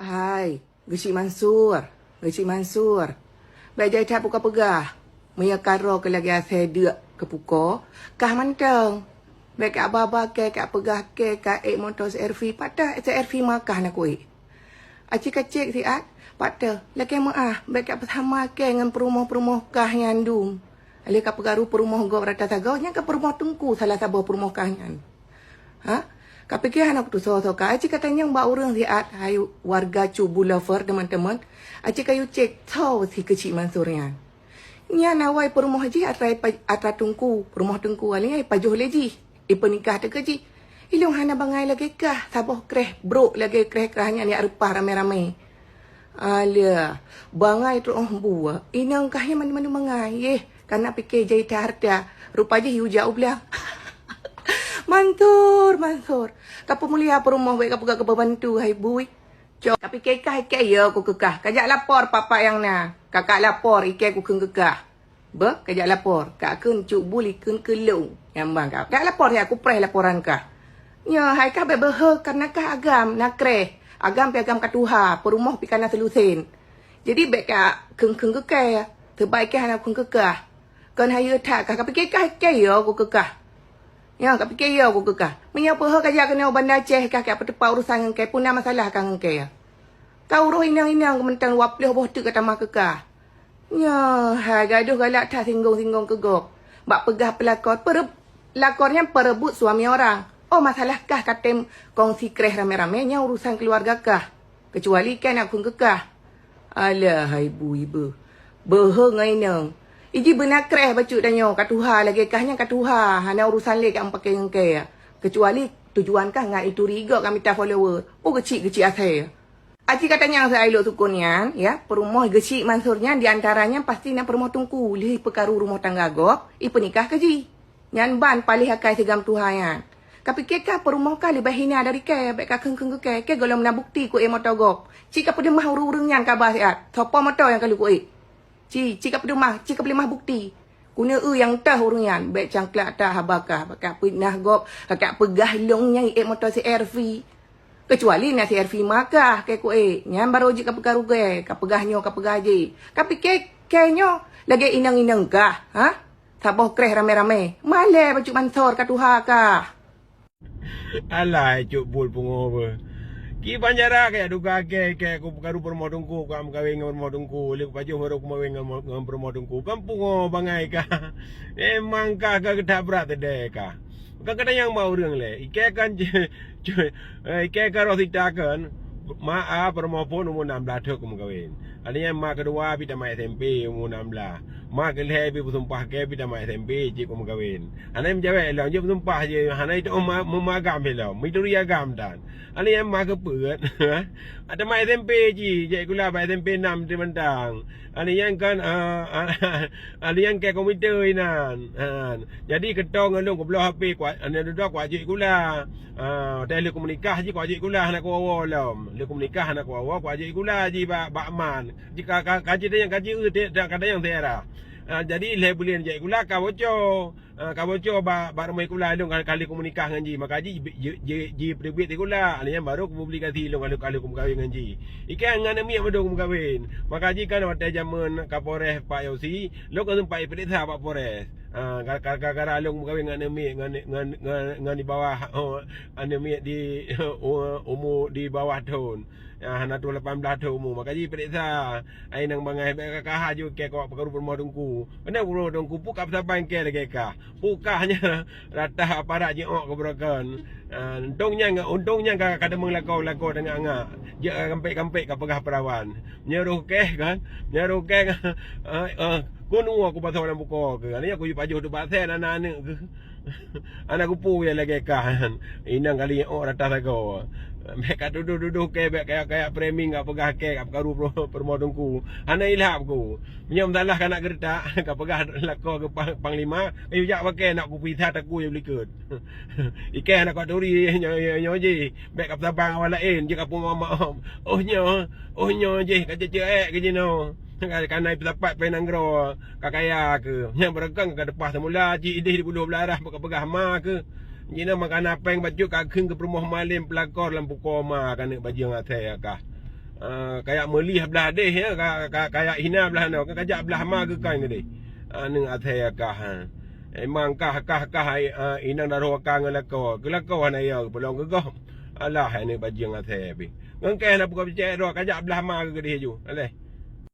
Hai, Gecik Mansur. Gecik Mansur. Baik jai tak puka pegah. Maya karo ke lagi asal dek ke puka. Kah manteng. Baik kat baba ke, kat pegah ke, kat motor SRV. Patah SRV makah nak kuih. Acik-acik siat. Patah. Lagi maaf. Baik kat bersama ke dengan perumah-perumah kah nyandum. Ali kat pegaru perumah gok rata sagau. Yang kat perumah tengku salah sabah perumah kah nyan. Ha? Kak fikir anak tu so-so kak. Acik katanya mbak orang siat. Hayu warga Cubu Lover teman-teman. Acik kayu cek tahu si Kecik Mansur yan. Nya nawai perumah haji atra tungku. Perumah tengku wali ai pajuh leji. Ipa nikah te keji. Ilung hana bangai lagi kah. Saboh kreh bro lagi kreh hanya ni arupah rame-rame. Alia. Bangai tu orang buah. Inang kahnya mana-mana bangai. Karena fikir jahit harta. Rupa je hiu jauh belah. Mansur. Kapa mulia perumah baik kapa ke bantu hai bui. Cok tapi kekah ya aku kekah. Kajak lapor papa yang na. Kakak lapor ikai aku kekah. Be kajak lapor. Kak kun cuk buli kun kelung. Yang bang kau. Kak lapor ya aku preh laporan kah. Ya hai kah behe karena kah agam nak kreh. Agam pi agam katuha. Perumah pi kana selusin. Jadi baik kak keng kekah. Terbaik kah nak kekah. Kan hayu tak kah tapi kekah ya aku kekah. Ya, kak fikir ya aku kekah. Mengapa hak kajak kena bandar Aceh kah apa tepat urusan ngkai pun nak masalah kan ngkai ya. Kau roh inang-inang kementang wapleh boh tu kata mak kekah. Ya, ha gaduh galak tak singgung-singgung kegok. Bak pegah pelakon lakornya perebut suami orang. Oh, masalah kah katem kongsi kreh rame-ramenya urusan keluarga kah. Kecuali kan aku kekah. Alah, ibu. Beheng ainang. Iji benar kreh bacuk danyo katuha lagi kahnya katuha hana urusan lek ang pakai ngke kecuali tujuan kah ngai itu riga kami ta follower kecil asai aci katanya saya elok sukunian ya perumah Gecik Mansurnya di antaranya pasti nak perumah tungku lih perkaru rumah tangga gok i penikah keji nyan ban palih akai segam tuhayan tapi kekah perumah kah lebih hina dari ke baik keng ke golong na bukti ku motor gok cika pada mah urung nyan kabar siat sopo motor yang kalau ku Cika boleh mah bukti. Guna yang tah urungan. Baik cangklak tah habakah. Bakak pinah gop. Kakak pegah long yang motor CRV. Kecuali nak CRV makah. Kaya ku Nyan baru je kapegah rugai. Kapegahnya kapegah je. Tapi kayaknya lagi inang-inang kah. Ha? Saboh kreh rame-rame. Malai bacuk Mansur katuha kah. Alai cuk bul pungo apa. Ki banjara kayak duga ke aku karu permodungku kam kawin dengan permodungku lek baju baru aku mawin dengan permodungku kampung bangai ka emang ka kedak berat tede ka kadang yang mau urang le ike kan ike karo titakan maa permopon umur 16 tok kum kawin adanya mak kedua pita mai SMP umur 16 mak keleh bi bersumpah ke pita mai SMP cik kum kawin anai menjawab lah je bersumpah je hanai tu memagam belau mituri agam dan ani yang mak kepet ada mai SMP je gula mai SMP 6 di Mentang ani yang kan ani yang ke komite inan jadi ketong ngelung ko belah HP kuat ani duduk kuat je gula telekomunikah je kuat je gula nak ko lom le komunikah nak ko kuat je gula je ba man jika kaji dia yang kaji kadang yang daerah jadi le boleh je gula ka boco ba rumai gula long kali komunikah dengan ji maka ji pribit gula ani yang baru publikasi long kali kawin dengan ji ikan dengan mi bodo kawin maka ji kan pada zaman Kapolres Pak Yosi lo kan sempat periksa Pak Polres gara-gara long kawin dengan mi dengan di bawah mi di umur di bawah tahun hana tu 18 tahun umur maka ji periksa ai nang bangai kakak haju ke kau perlu permodungku mana perlu dongku pukak saban ke lagi ka pukahnya rata aparat je ok keberakan untungnya kada menglakau dengan angak je kampek ke pegah perawan nyeruh ke kunu aku pasal orang buka ke ni aku pajuh tu pasal anak-anak ke anak kupu yang lagi kan inang kali rata sagau mereka duduk ke kayak framing apa pegah ke apa karu permodungku ana ilham ku menyam salah kan nak gertak ka pegah lako ke panglima ayu jak pakai nak ku pisah aku yang berikut ikan nak duri nyo je baik kap sabang awal lain je kapung mama oh nyo je ka je ke jino kan naik dapat penanggro kakaya ke yang beregang ke depan semula ji idih di buluh belarah pegah ma ke Jina makan apa yang baju kakeng ke perumah malim pelakor lampu koma kan baju yang saya kah kayak melih belah deh ya kayak hina belah no kajak belah ma ke kan ke deh neng athe kah emang kah inang daro kang la ko na ya belong ke go alah ni bajing athe bi ngke na buka bicara kajak belah ma ke deh ju aleh